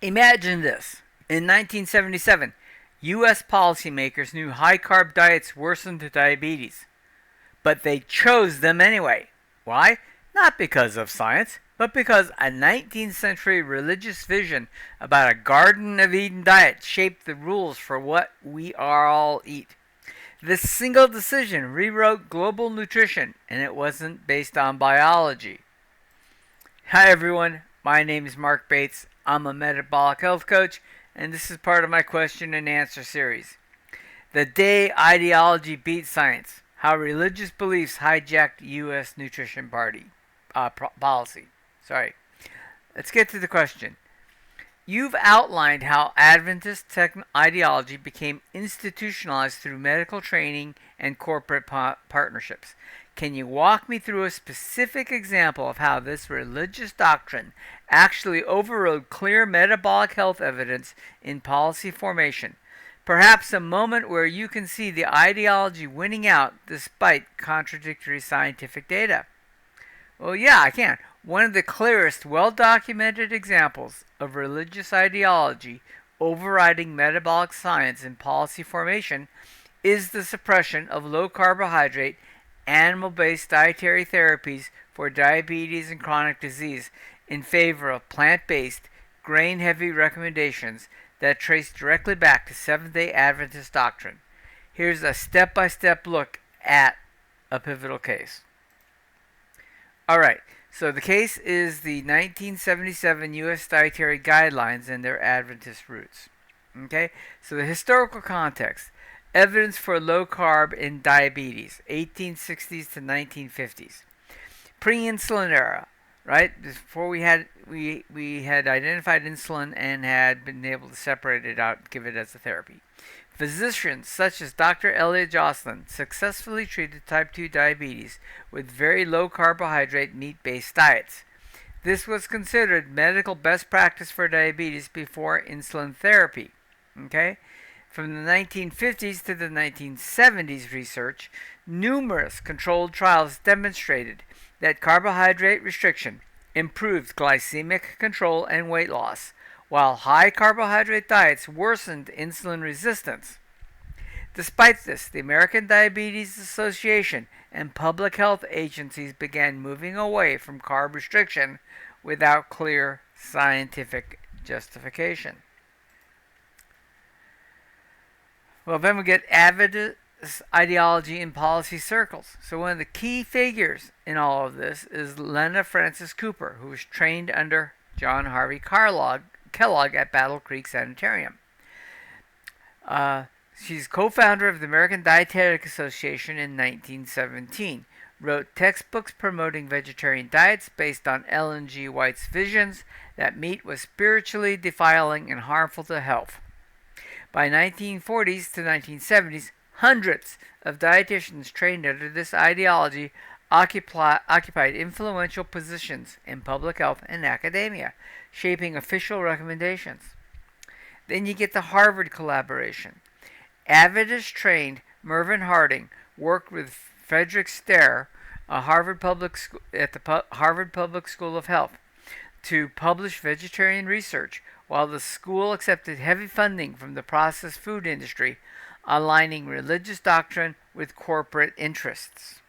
Imagine this. In 1977, U.S. policymakers knew high-carb diets worsened diabetes, but they chose them anyway. Why? Not because of science, but because a 19th century religious vision about a Garden of Eden diet shaped the rules for what we all eat. This single decision rewrote global nutrition, and it wasn't based on biology. Hi everyone, my name is Marc Bates. I'm a metabolic health coach, and this is part of my question and answer series. The day ideology beat science: how religious beliefs hijacked U.S. nutrition policy. Let's get to the question. You've outlined how Adventist ideology became institutionalized through medical training and corporate partnerships. Can you walk me through a specific example of how this religious doctrine actually overrode clear metabolic health evidence in policy formation? Perhaps a moment where you can see the ideology winning out despite contradictory scientific data. Well, yeah, I can. One of the clearest, well-documented examples of religious ideology overriding metabolic science in policy formation is the suppression of low-carbohydrate, animal-based dietary therapies for diabetes and chronic disease in favor of plant-based, grain-heavy recommendations that trace directly back to Seventh-day Adventist doctrine. Here's a step-by-step look at a pivotal case. Alright, so the case is the 1977 U.S. Dietary Guidelines and their Adventist roots. Okay, so the historical context: evidence for low carb in diabetes, 1860s to 1950s, pre-insulin era. Right before we had identified insulin and had been able to separate it out, give it as a therapy. Physicians such as Dr. Elliot Joslin successfully treated type 2 diabetes with very low carbohydrate meat-based diets. This was considered medical best practice for diabetes before insulin therapy. Okay? From the 1950s to the 1970s research, numerous controlled trials demonstrated that carbohydrate restriction improved glycemic control and weight loss, while high carbohydrate diets worsened insulin resistance. Despite this, the American Diabetes Association and public health agencies began moving away from carb restriction without clear scientific justification. Well, then we get Adventist ideology in policy circles. So one of the key figures in all of this is Lena Francis Cooper, who was trained under John Harvey Kellogg at Battle Creek Sanitarium. She's co-founder of the American Dietetic Association in 1917. Wrote textbooks promoting vegetarian diets based on Ellen G. White's visions that meat was spiritually defiling and harmful to health. By 1940s to 1970s, hundreds of dietitians trained under this ideology occupied influential positions in public health and academia, shaping official recommendations. Then you get the Harvard collaboration. Adventist-trained Mervyn Harding worked with Frederick Stare, at the Harvard Public School of Health, to publish vegetarian research, while the school accepted heavy funding from the processed food industry, aligning religious doctrine with corporate interests.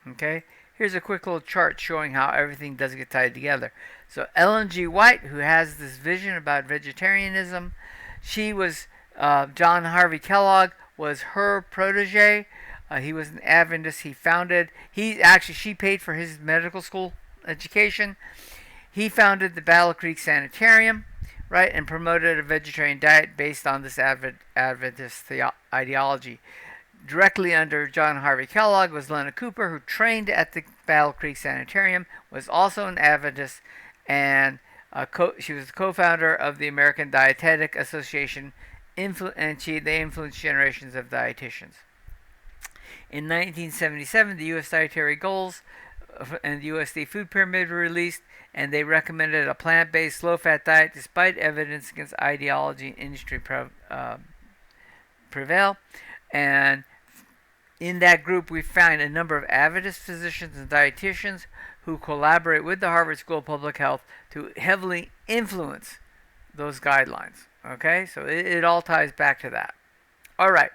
Okay, here's a quick little chart showing how everything does get tied together. So Ellen G. White, who has this vision about vegetarianism, she was John Harvey Kellogg was her protege. He was an Adventist. She paid for his medical school education. He founded the Battle Creek Sanitarium, right, and promoted a vegetarian diet based on this Adventist ideology. Directly under John Harvey Kellogg was Lena Cooper, who trained at the Battle Creek Sanitarium, was also an Adventist, and she was the co-founder of the American Dietetic Association, and they influenced generations of dietitians. In 1977, the U.S. Dietary Goals and the USD Food Pyramid were released, and they recommended a plant-based, low-fat diet despite evidence against ideology and industry prevail. And in that group, we find a number of Adventist physicians and dietitians who collaborate with the Harvard School of Public Health to heavily influence those guidelines. Okay, so it all ties back to that. All right,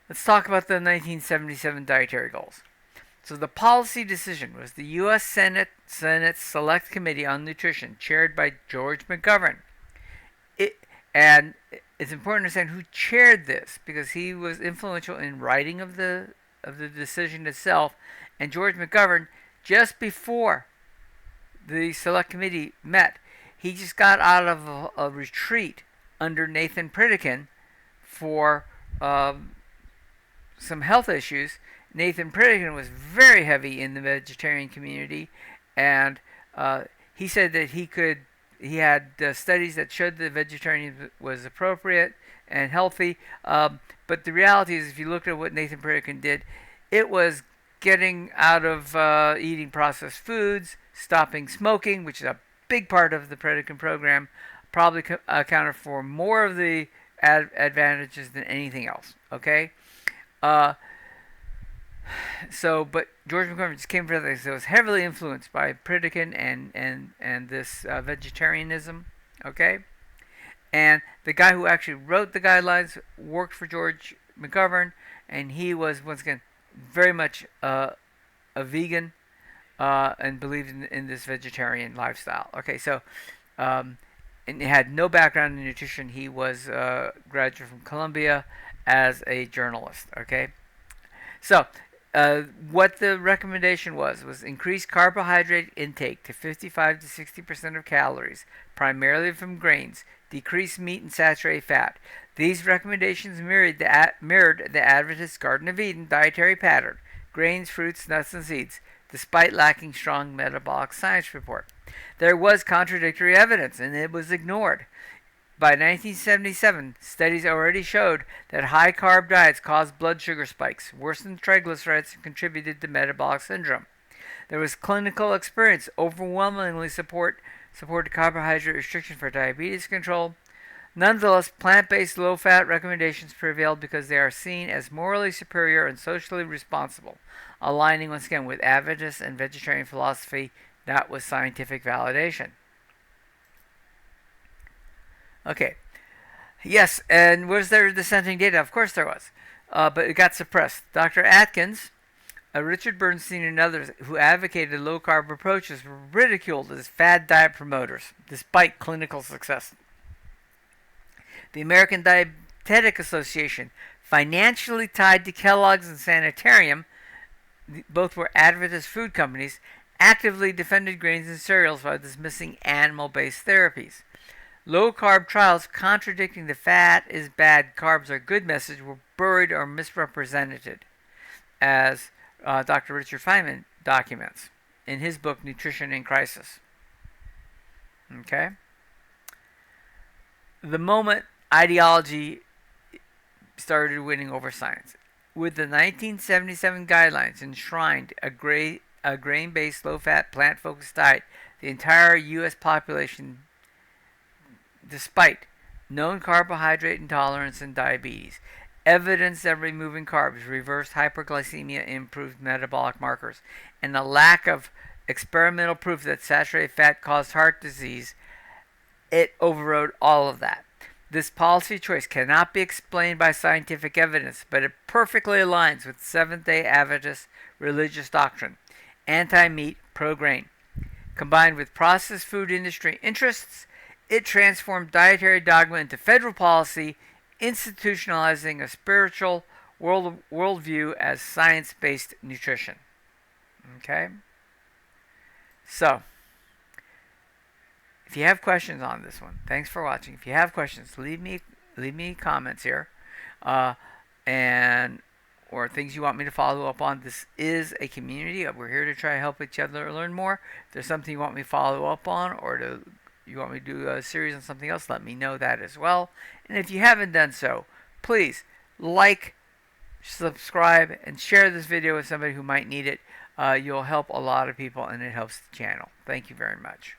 let's talk about the 1977 dietary goals. So the policy decision was the U.S. Senate's Select Committee on Nutrition, chaired by George McGovern. And it's important to understand who chaired this because he was influential in writing of the decision itself. And George McGovern, just before the Select Committee met, he just got out of a retreat under Nathan Pritikin for some health issues. Nathan Pritikin was very heavy in the vegetarian community, and he said that he had studies that showed that vegetarianism was appropriate and healthy. But the reality is, if you look at what Nathan Pritikin did, it was getting out of eating processed foods, stopping smoking, which is a big part of the Pritikin program, probably accounted for more of the advantages than anything else. Okay? But George McGovern just came from this. So it was heavily influenced by Pritikin and this vegetarianism. Okay? And the guy who actually wrote the guidelines worked for George McGovern, and he was, once again, very much a vegan and believed in this vegetarian lifestyle. Okay, so and he had no background in nutrition. He was a graduate from Columbia as a journalist. Okay, so what the recommendation was increase carbohydrate intake to 55 to 60% of calories, primarily from grains. Decrease meat and saturated fat. These recommendations mirrored the Adventist Garden of Eden dietary pattern: grains, fruits, nuts, and seeds, despite lacking strong metabolic science support. There was contradictory evidence, and it was ignored. By 1977, studies already showed that high-carb diets caused blood sugar spikes, worsened triglycerides, and contributed to metabolic syndrome. There was clinical experience overwhelmingly supported carbohydrate restriction for diabetes control. Nonetheless, plant-based low-fat recommendations prevailed because they are seen as morally superior and socially responsible, aligning once again with Adventist and vegetarian philosophy, not with scientific validation. Okay. Yes, and was there dissenting data? Of course there was. But it got suppressed. Dr. Atkins, Richard Bernstein, and others who advocated low-carb approaches were ridiculed as fad diet promoters, despite clinical success. The American Dietetic Association, financially tied to Kellogg's and Sanitarium, both were Adventist food companies, actively defended grains and cereals while dismissing animal-based therapies. Low-carb trials contradicting the fat is bad, carbs are good message were buried or misrepresented, as Dr. Richard Feynman documents in his book Nutrition in Crisis. Okay? The moment ideology started winning over science, with the 1977 guidelines enshrined a grain-based, low-fat, plant-focused diet, the entire U.S. population, despite known carbohydrate intolerance and diabetes, evidence that removing carbs reversed hyperglycemia and improved metabolic markers, and the lack of experimental proof that saturated fat caused heart disease, it overrode all of that. This policy choice cannot be explained by scientific evidence, but it perfectly aligns with Seventh-day Adventist religious doctrine: anti-meat, pro-grain. Combined with processed food industry interests, it transformed dietary dogma into federal policy, institutionalizing a spiritual worldview as science-based nutrition. Okay? So, if you have questions on this one, thanks for watching. If you have questions, leave me comments here, or things you want me to follow up on. This is a community. We're here to try to help each other learn more. If there's something you want me to follow up on, or you want me to do a series on something else, let me know that as well. And if you haven't done so, please like, subscribe, and share this video with somebody who might need it. You'll help a lot of people, and it helps the channel. Thank you very much.